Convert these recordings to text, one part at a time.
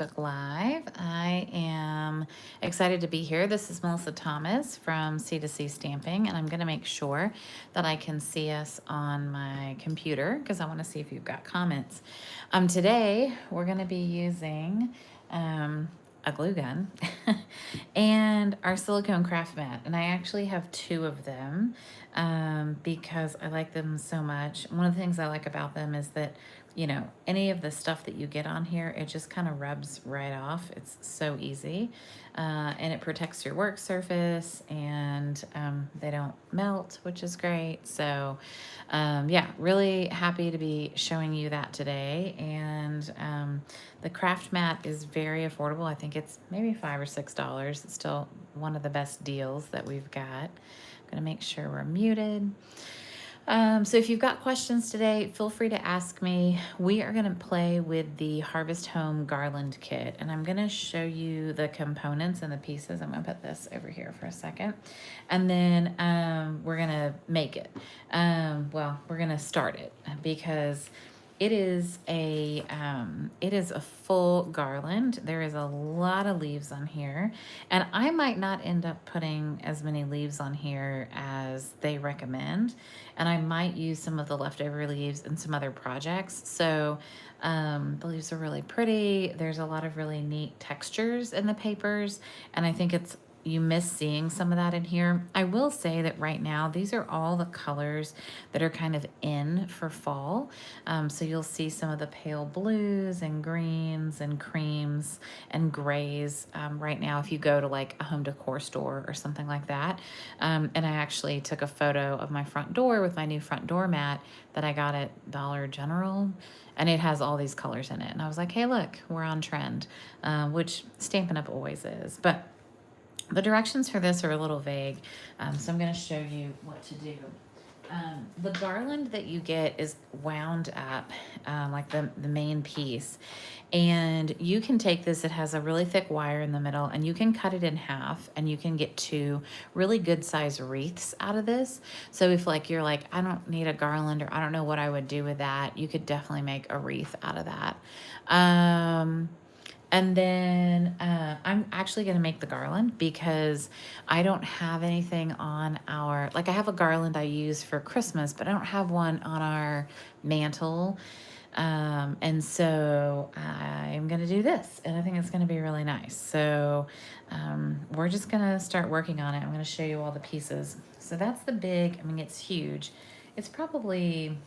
Live. I am excited to be here. This is Melissa Thomas from C2C Stamping, and I'm going to make sure that I can see us on my computer because I want to see if you've got comments. Today, we're going to be using a glue gun and our silicone craft mat, and I actually have two of them because I like them so much. One of the things I like about them is that any of the stuff that you get on here, it just kind of rubs right off. It's so easy. And it protects your work surface and they don't melt, which is great. So yeah, really happy to be showing you that today. And the craft mat is very affordable. I think it's maybe $5 or $6. It's still one of the best deals that we've got. I'm gonna make sure we're muted. So if you've got questions today, feel free to ask me. We are going to play with the Harvest Home Garland kit, and I'm going to show you the components and the pieces. I'm going to put this over here for a second, and then we're going to make it. We're going to start it because it is a full garland. There is a lot of leaves on here, and I might not end up putting as many leaves on here as they recommend, and I might use some of the leftover leaves in some other projects. So the leaves are really pretty. There's a lot of really neat textures in the papers, and I think you miss seeing some of that in here. I will say that right now, these are all the colors that are kind of in for fall. So you'll see some of the pale blues and greens and creams and grays right now if you go to like a home decor store or something like that. And I actually took a photo of my front door with my new front door mat that I got at Dollar General, and it has all these colors in it. And I was like, hey, look, we're on trend, which Stampin' Up! Always is. But the directions for this are a little vague, so I'm going to show you what to do. The garland that you get is wound up like the main piece, and you can take this, it has a really thick wire in the middle, and you can cut it in half, and you can get two really good size wreaths out of this. So if you're like, I don't need a garland, or I don't know what I would do with that, you could definitely make a wreath out of that. And then I'm actually going to make the garland because I don't have anything on I have a garland I use for Christmas, but I don't have one on our mantle. And so I'm going to do this, and I think it's going to be really nice. So we're just going to start working on it. I'm going to show you all the pieces. So that's the big, it's huge. It's probably,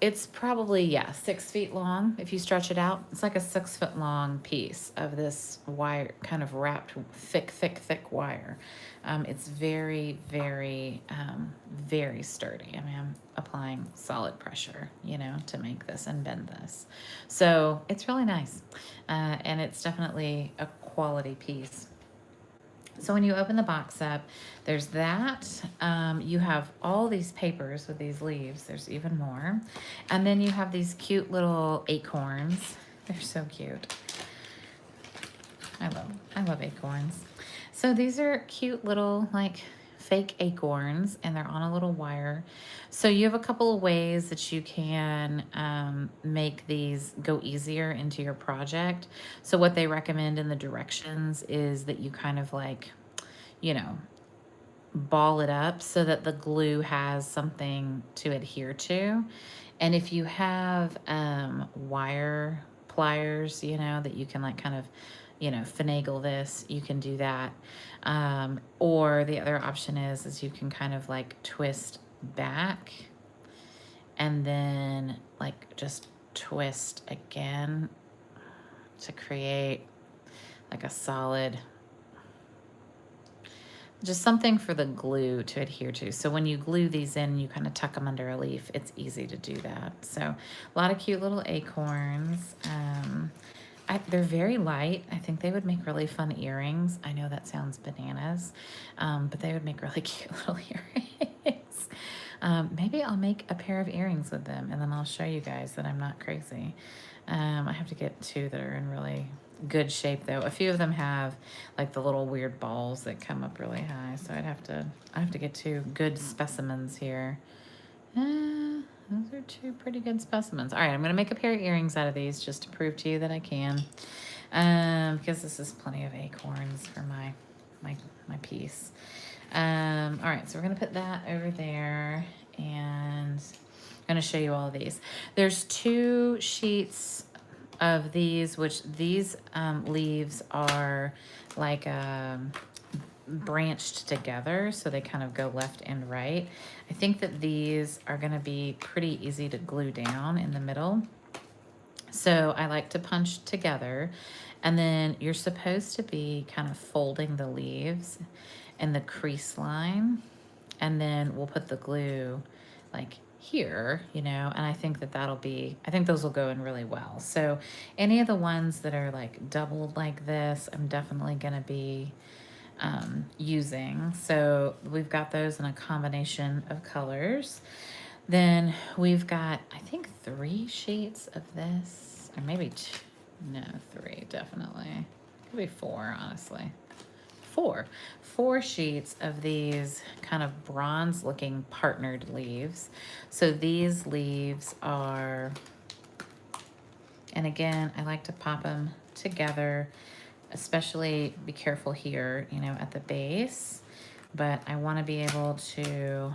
it's probably, yeah, 6 feet long. If you stretch it out, it's like a 6 foot long piece of this wire, kind of wrapped thick wire. It's very, very, very sturdy. I'm applying solid pressure, to make this and bend this. So it's really nice. And it's definitely a quality piece. So when you open the box up, there's that. You have all these papers with these leaves. There's even more. And then you have these cute little acorns. They're so cute. I love acorns. So these are cute little fake acorns, and they're on a little wire. So you have a couple of ways that you can make these go easier into your project. So what they recommend in the directions is that you kind of ball it up so that the glue has something to adhere to. And if you have wire pliers, that you can kind of finagle this, you can do that. Or the other option is you can kind of twist back and then just twist again to create a solid, just something for the glue to adhere to. So when you glue these in, you kind of tuck them under a leaf. It's easy to do that. So a lot of cute little acorns. They're very light. I think they would make really fun earrings. I know that sounds bananas, but they would make really cute little earrings. Maybe I'll make a pair of earrings with them, and then I'll show you guys that I'm not crazy. I have to get two that are in really good shape, though. A few of them have the little weird balls that come up really high, so I have to get two good specimens here. those are two pretty good specimens. All right, I'm gonna make a pair of earrings out of these just to prove to you that I can. Because this is plenty of acorns for my piece. All right, so we're gonna put that over there, and I'm gonna show you all of these. There's 2 sheets of these, which these leaves are like branched together, so they kind of go left and right. I think that these are gonna be pretty easy to glue down in the middle. So I like to punch together, and then you're supposed to be kind of folding the leaves in the crease line, and then we'll put the glue like here, you know, and I think that I think those will go in really well. So any of the ones that are like doubled like this, I'm definitely gonna be using. So we've got those in a combination of colors. Then we've got, I think, 3 sheets of this, or maybe 2, no, 3, definitely. Could be 4, honestly. 4 sheets of these kind of bronze looking partnered leaves. So these leaves are, and again, I like to pop them together, especially be careful here, you know, at the base, but I want to be able to,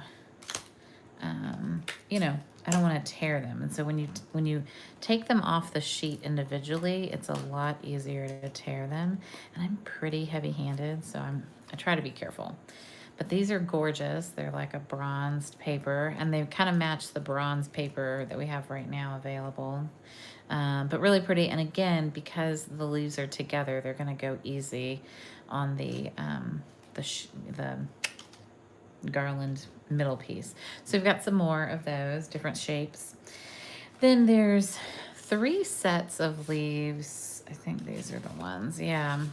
you know, I don't want to tear them. And so when you take them off the sheet individually, it's a lot easier to tear them. And I'm pretty heavy-handed, so I try to be careful. But these are gorgeous. They're like a bronzed paper, and they kind of match the bronze paper that we have right now available. But really pretty. And again, because the leaves are together, they're going to go easy on the garland middle piece. So we've got some more of those different shapes. Then there's 3 sets of leaves. I think these are the ones, yeah,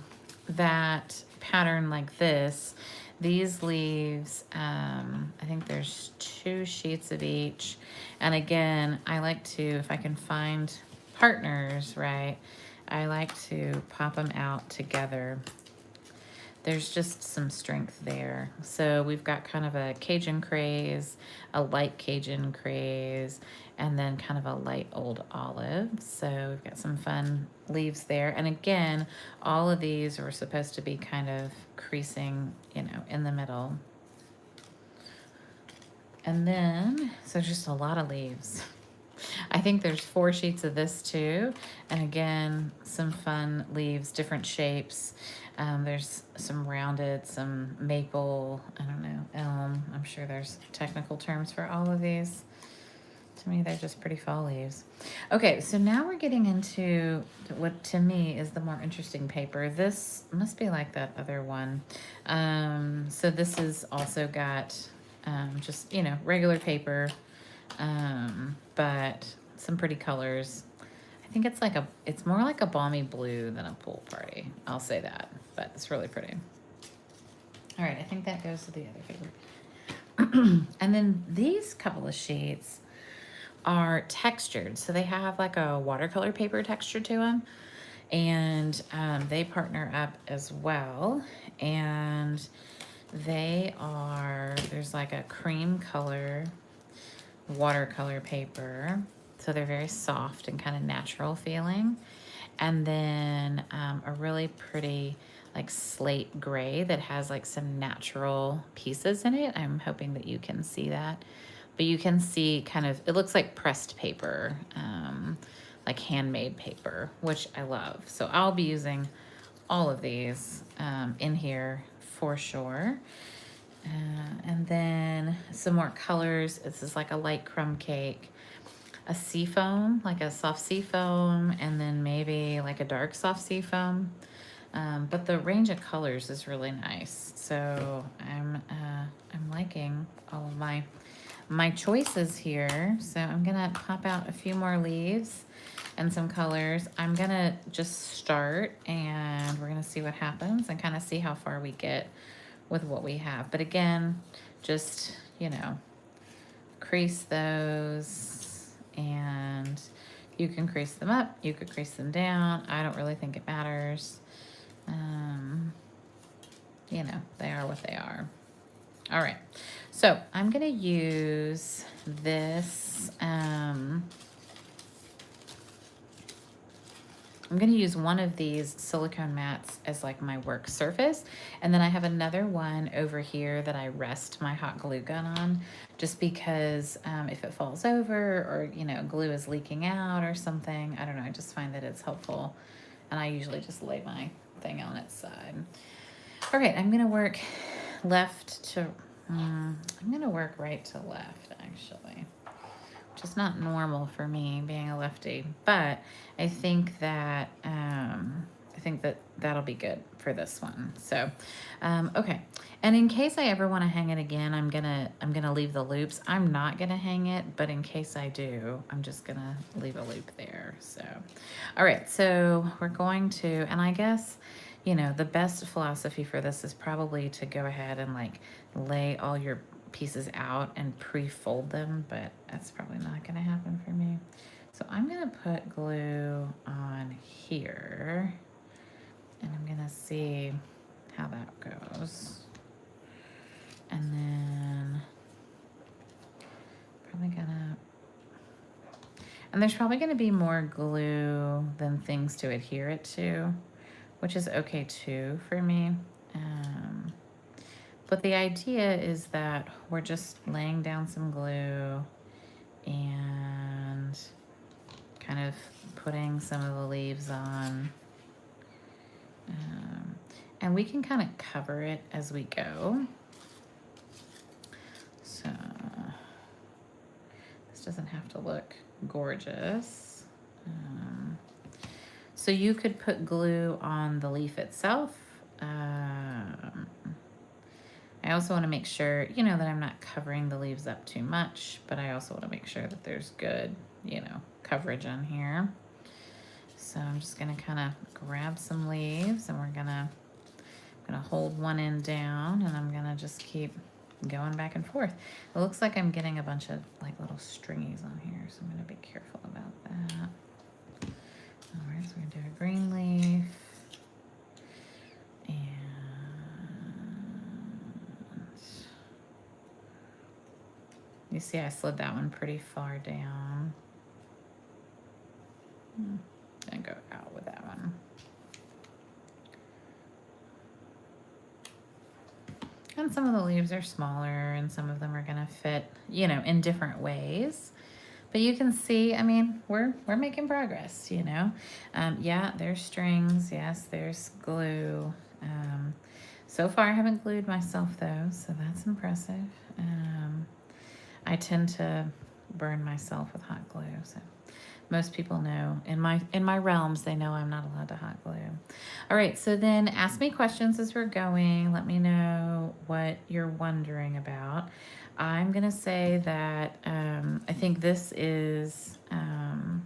that pattern like this. These leaves, I think there's 2 sheets of each. And again, I like to, if I can find partners, right, I like to pop them out together. There's just some strength there. So we've got kind of a Cajun craze, a light Cajun craze, and then kind of a light old olive. So we've got some fun leaves there. And again, all of these are supposed to be kind of creasing, you know, in the middle. And then, so just a lot of leaves. I think there's 4 sheets of this too. And again, some fun leaves, different shapes. There's some rounded, some maple, I don't know, elm. I'm sure there's technical terms for all of these. To me, they're just pretty fall leaves. Okay, so now we're getting into what to me is the more interesting paper. This must be like that other one. So this has also got just, you know, regular paper, but some pretty colors. I think it's more like a balmy blue than a pool party. I'll say that, but it's really pretty. All right, I think that goes to the other paper. And then these couple of sheets are textured. So they have like a watercolor paper texture to them. And they partner up as well. And there's like a cream color watercolor paper. So they're very soft and kind of natural feeling. And then a really pretty like slate gray that has like some natural pieces in it. I'm hoping that you can see that. But you can see kind of, it looks like pressed paper, like handmade paper, which I love. So I'll be using all of these in here for sure. And then some more colors. This is like a light crumb cake, a sea foam, like a soft sea foam, and then maybe like a dark soft sea foam. But the range of colors is really nice. So I'm liking all of my choices here. So I'm gonna pop out a few more leaves and some colors. I'm gonna just start and we're gonna see what happens and kind of see how far we get with what we have. But again, just, you know, crease those, and you can crease them up, you could crease them down. I don't really think it matters. You know, they are what they are. All right, So I'm gonna use this, I'm going to use one of these silicone mats as like my work surface. And then I have another one over here that I rest my hot glue gun on, just because if it falls over or, you know, glue is leaking out or something, I don't know, I just find that it's helpful. And I usually just lay my thing on its side. All right, I'm going to work left to, I'm going to work right to left actually. Which is not normal for me being a lefty, but I think that that'll be good for this one. So, okay. And in case I ever want to hang it again, I'm gonna leave the loops. I'm not gonna hang it, but in case I do, I'm just gonna leave a loop there. So, all right. So we're going to, and I guess, you know, the best philosophy for this is probably to go ahead and like lay all your pieces out and pre-fold them, but that's probably not going to happen for me. So I'm going to put glue on here and I'm going to see how that goes. And then probably gonna, and there's probably going to be more glue than things to adhere it to, which is okay too for me. But the idea is that we're just laying down some glue and kind of putting some of the leaves on. And we can kind of cover it as we go. So this doesn't have to look gorgeous. So you could put glue on the leaf itself. I also want to make sure, you know, that I'm not covering the leaves up too much, but I also want to make sure that there's good, you know, coverage on here. So I'm just going to kind of grab some leaves and I'm gonna hold one end down and I'm going to just keep going back and forth. It looks like I'm getting a bunch of like little stringies on here, so I'm going to be careful about that. All right, so we're going to do a green leaf. And you see I slid that one pretty far down. And go out with that one. And some of the leaves are smaller and some of them are gonna fit, you know, in different ways. But you can see, I mean, we're making progress, you know. Yeah, there's strings. Yes, there's glue. So far I haven't glued myself though, so that's impressive. I tend to burn myself with hot glue, so most people know in my realms, they know I'm not allowed to hot glue. All right, so then ask me questions as we're going. Let me know what you're wondering about. I'm gonna say that I think this is I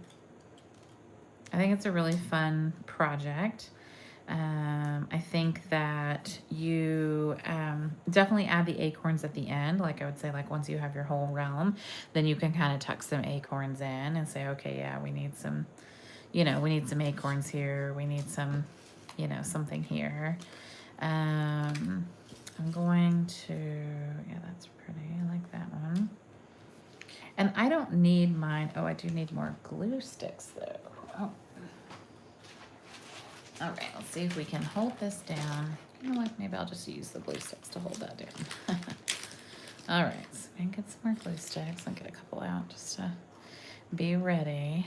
think it's a really fun project. I think that you definitely add the acorns at the end. Like I would say, like once you have your whole realm, then you can kind of tuck some acorns in and say, okay, yeah, we need some, you know, we need some acorns here. We need some, you know, something here. I'm going to, yeah, that's pretty. I like that one. And I don't need mine. Oh, I do need more glue sticks though. Oh. All right, let's see if we can hold this down. You know what, maybe I'll just use the glue sticks to hold that down. All right, so we can get some more glue sticks. I'll get a couple out just to be ready.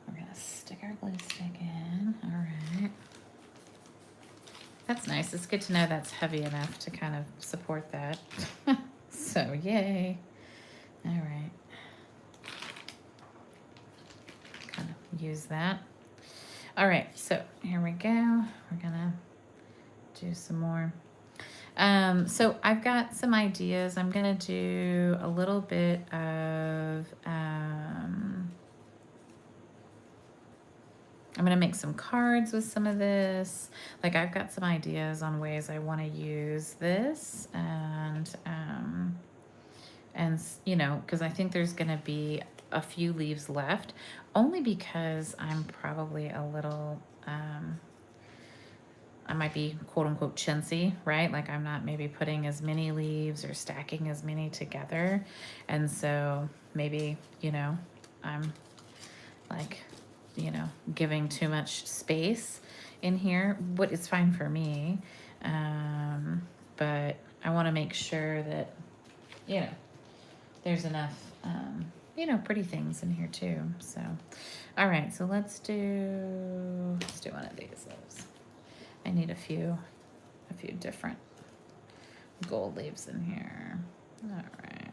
We're gonna stick our glue stick in, all right. That's nice, it's good to know that's heavy enough to kind of support that. So, yay. All right. Kind of use that. All right, so here we go. We're gonna do some more. So I've got some ideas. I'm gonna do a little bit of, I'm gonna make some cards with some of this. Like I've got some ideas on ways I wanna use this and you know, cause I think there's gonna be a few leaves left, only because I'm probably a little I might be quote unquote chintzy, right? Like I'm not maybe putting as many leaves or stacking as many together. And so maybe, I'm like, giving too much space in here. What is fine for me. But I want to make sure that, you know, there's enough, pretty things in here too. So, all right, so let's do one of these. I need a few different gold leaves in here. All right.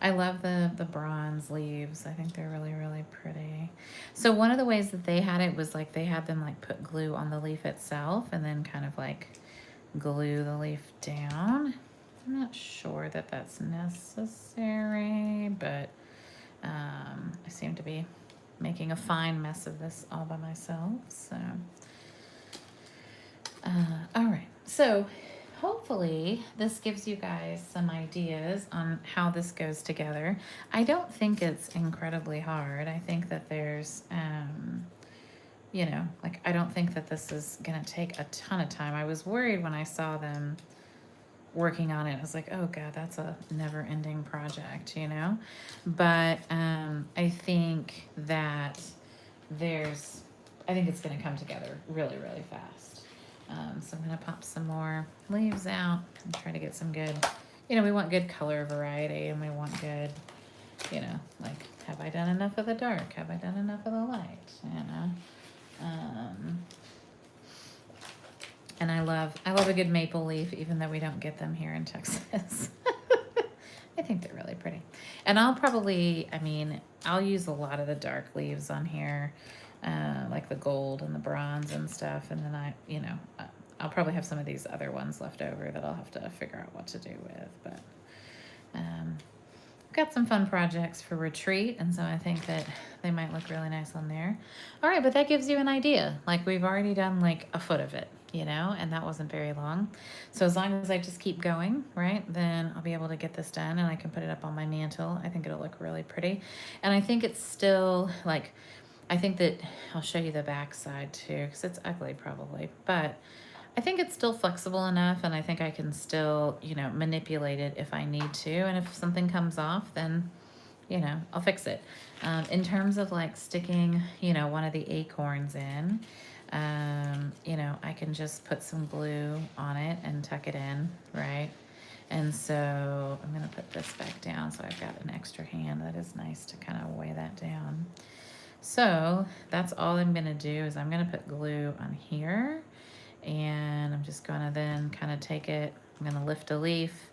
I love the bronze leaves. I think they're really, really pretty. So one of the ways that they had it was like they had them like put glue on the leaf itself and then kind of like glue the leaf down. I'm not sure that that's necessary, but I seem to be making a fine mess of this all by myself. So, all right. So hopefully this gives you guys some ideas on how this goes together. I don't think it's incredibly hard. I think that there's, I don't think that this is going to take a ton of time. I was worried when I saw them working on it. I was like, oh God, that's a never ending project, But I think that I think it's going to come together really, really fast. So I'm going to pop some more leaves out and try to get some good, we want good color variety and we want good, like, have I done enough of the dark? Have I done enough of the light? And I love a good maple leaf, even though we don't get them here in Texas. I think they're really pretty. And I'll use a lot of the dark leaves on here, like the gold and the bronze and stuff. And then I'll probably have some of these other ones left over that I'll have to figure out what to do with. But got some fun projects for retreat, and so I think that they might look really nice on there. All right, but that gives you an idea. Like we've already done like a foot of it, and that wasn't very long. So as long as I just keep going, right, then I'll be able to get this done and I can put it up on my mantle. I think it'll look really pretty. And I think it's still like, I think that I'll show you the back side too, because it's ugly probably, but I think it's still flexible enough, and I think I can still, manipulate it if I need to. And if something comes off, then, I'll fix it. In terms of like sticking, one of the acorns in, I can just put some glue on it and tuck it in, right? And so I'm going to put this back down so I've got an extra hand. That is nice to kind of weigh that down. So that's all I'm going to do is I'm going to put glue on here. And I'm just gonna then kind of take it, I'm gonna lift a leaf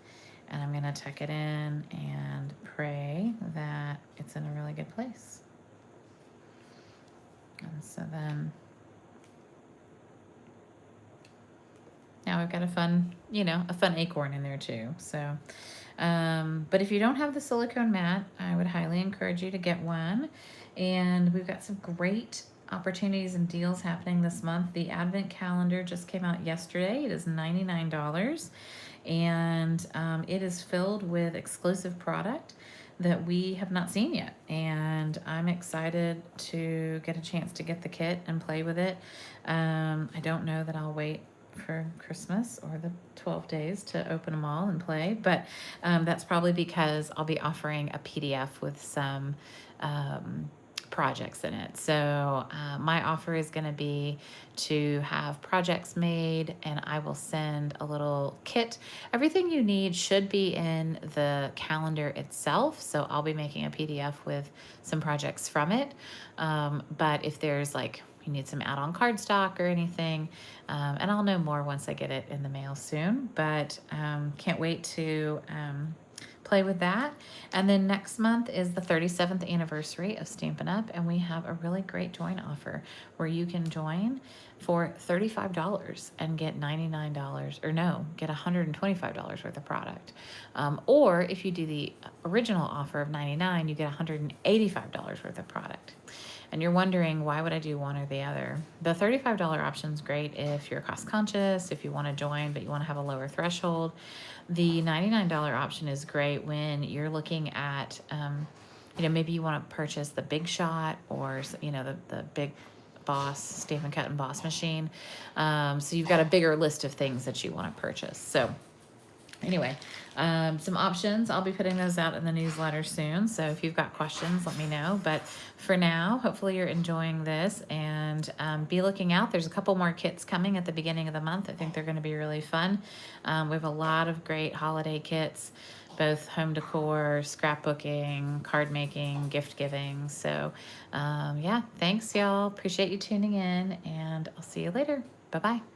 and I'm gonna tuck it in and pray that it's in a really good place. And so then now we've got a fun acorn in there too. So, but if you don't have the silicone mat, I would highly encourage you to get one. And we've got some great opportunities and deals happening this month. The Advent calendar just came out yesterday. It is $99, and it is filled with exclusive product that we have not seen yet. And I'm excited to get a chance to get the kit and play with it. I don't know that I'll wait for Christmas or the 12 days to open them all and play, but that's probably because I'll be offering a PDF with some projects in it. So my offer is going to be to have projects made, and I will send a little kit. Everything you need should be in the calendar itself. So I'll be making a PDF with some projects from it. But if there's like, you need some add-on cardstock or anything, and I'll know more once I get it in the mail soon, but can't wait to play with that. And then next month is the 37th anniversary of Stampin' Up, and we have a really great join offer where you can join for $35 and get $99, or no, get $125 worth of product. Or if you do the original offer of $99, you get $185 worth of product. And you're wondering, why would I do one or the other? The $35 option is great if you're cost conscious, if you want to join, but you want to have a lower threshold. The $99 option is great when you're looking at, maybe you want to purchase the big shot or, the big Boss, Stamp and Cut and Boss machine. So you've got a bigger list of things that you want to purchase. So anyway, some options. I'll be putting those out in the newsletter soon. So if you've got questions, let me know. But for now, hopefully you're enjoying this, and be looking out. There's a couple more kits coming at the beginning of the month. I think they're going to be really fun. We have a lot of great holiday kits, both home decor, scrapbooking, card making, gift giving. So yeah, thanks y'all. Appreciate you tuning in, and I'll see you later. Bye-bye.